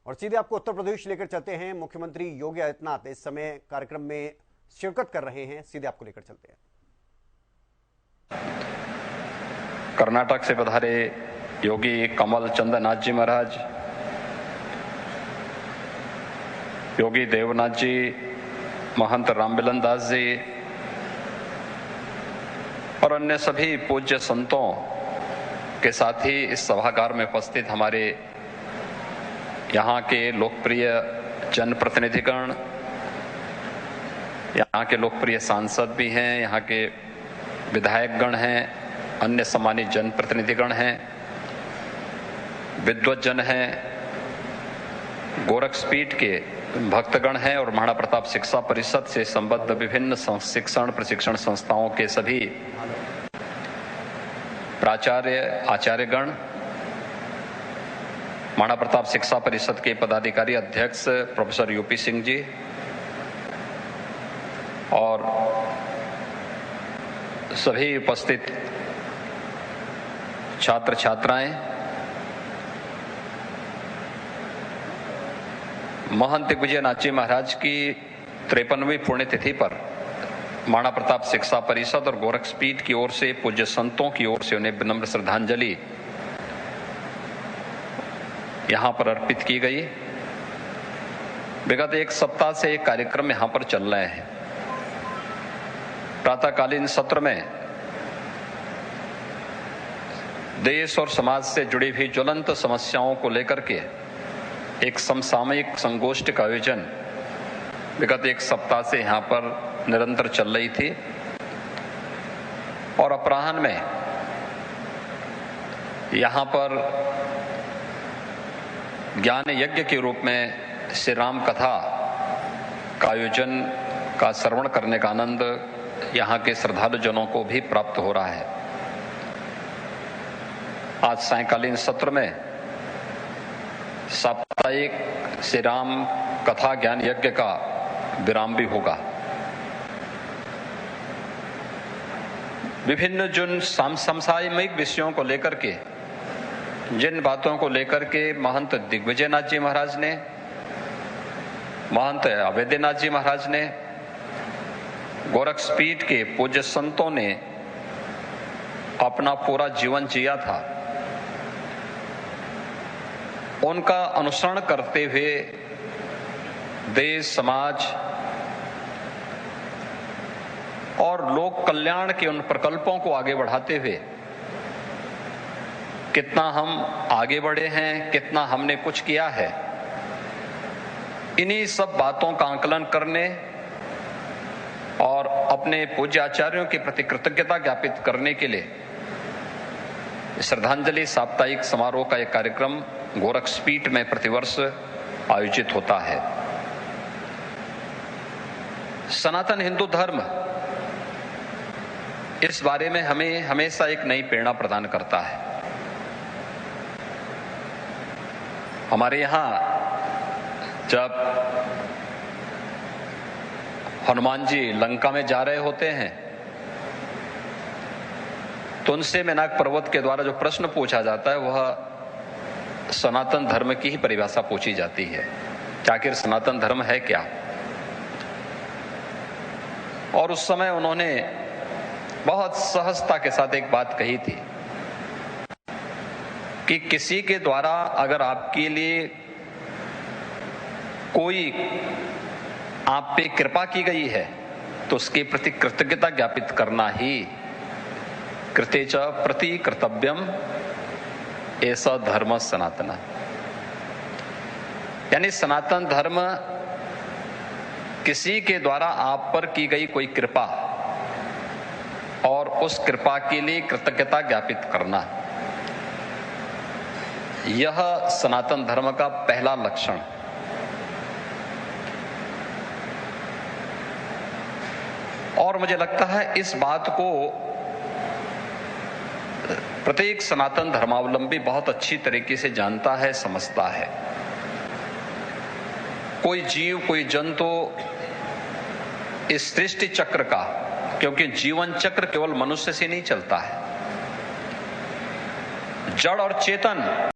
और सीधे आपको उत्तर प्रदेश लेकर चलते हैं। मुख्यमंत्री योगी आदित्यनाथ इस समय कार्यक्रम में शिरकत कर रहे हैं। सीधे आपको लेकर चलते हैं। कर्नाटक से पधारे योगी कमल चंद्रनाथ जी महाराज, योगी देवनाथ जी, महंत रामबिलन दास जी और अन्य सभी पूज्य संतों के साथ ही इस सभागार में उपस्थित हमारे यहाँ के लोकप्रिय जनप्रतिनिधिगण, यहाँ के लोकप्रिय सांसद भी हैं, यहाँ के विधायकगण हैं, अन्य सम्मानित जनप्रतिनिधिगण हैं, विद्वज्जन हैं, गोरक्षपीठ के भक्तगण हैं और महाराणा प्रताप शिक्षा परिषद से संबद्ध विभिन्न शिक्षण प्रशिक्षण संस्थाओं के सभी प्राचार्य आचार्यगण, महाराणा प्रताप शिक्षा परिषद के पदाधिकारी अध्यक्ष प्रोफेसर यूपी सिंह जी और सभी उपस्थित छात्र छात्राएं, महंत दिग्विजयनाथ जी महाराज की 53वीं पुण्यतिथि पर महाराणा प्रताप शिक्षा परिषद और गोरक्षपीठ की ओर से पूज्य संतों की ओर से उन्हें विनम्र श्रद्धांजलि यहां पर अर्पित की गई। विगत एक सप्ताह से एक कार्यक्रम यहां पर चल रहे हैं। प्रातःकालीन सत्र में देश और समाज से जुड़ी हुई ज्वलंत समस्याओं को लेकर के एक समसामयिक संगोष्ठी का आयोजन विगत एक सप्ताह से यहां पर निरंतर चल रही थी और अपराह्न में यहां पर ज्ञान यज्ञ के रूप में श्री राम कथा का आयोजन का श्रवण करने का आनंद यहाँ के श्रद्धालु जनों को भी प्राप्त हो रहा है। आज सायंकालीन सत्र में साप्ताहिक श्री राम कथा ज्ञान यज्ञ का विराम भी होगा। विभिन्न जिन समसामयिक विषयों को लेकर के, जिन बातों को लेकर के महंत दिग्विजयनाथ जी महाराज ने, महंत अवैधनाथ जी महाराज ने, गोरक्षपीठ के पूज्य संतों ने अपना पूरा जीवन जिया था, उनका अनुसरण करते हुए देश समाज और लोक कल्याण के उन प्रकल्पों को आगे बढ़ाते हुए कितना हम आगे बढ़े हैं, कितना हमने कुछ किया है, इन्हीं सब बातों का आकलन करने और अपने पूज्य आचार्यों के प्रति कृतज्ञता ज्ञापित करने के लिए श्रद्धांजलि साप्ताहिक समारोह का एक कार्यक्रम गोरक्षपीठ में प्रतिवर्ष आयोजित होता है। सनातन हिंदू धर्म इस बारे में हमें हमेशा एक नई प्रेरणा प्रदान करता है। हमारे यहाँ जब हनुमान जी लंका में जा रहे होते हैं तो उनसे मेनाक पर्वत के द्वारा जो प्रश्न पूछा जाता है वह सनातन धर्म की ही परिभाषा पूछी जाती है कि आखिर सनातन धर्म है क्या। और उस समय उन्होंने बहुत सहजता के साथ एक बात कही थी कि किसी के द्वारा अगर आपके लिए कोई आप पे कृपा की गई है तो उसके प्रति कृतज्ञता ज्ञापित करना ही कृते च प्रति कर्तव्यम ऐसा धर्म सनातन। यानी सनातन धर्म किसी के द्वारा आप पर की गई कोई कृपा और उस कृपा के लिए कृतज्ञता ज्ञापित करना, यह सनातन धर्म का पहला लक्षण। और मुझे लगता है इस बात को प्रत्येक सनातन धर्मावलंबी बहुत अच्छी तरीके से जानता है, समझता है। कोई जीव, कोई जंतु इस सृष्टि चक्र का, क्योंकि जीवन चक्र केवल मनुष्य से नहीं चलता है, जड़ और चेतन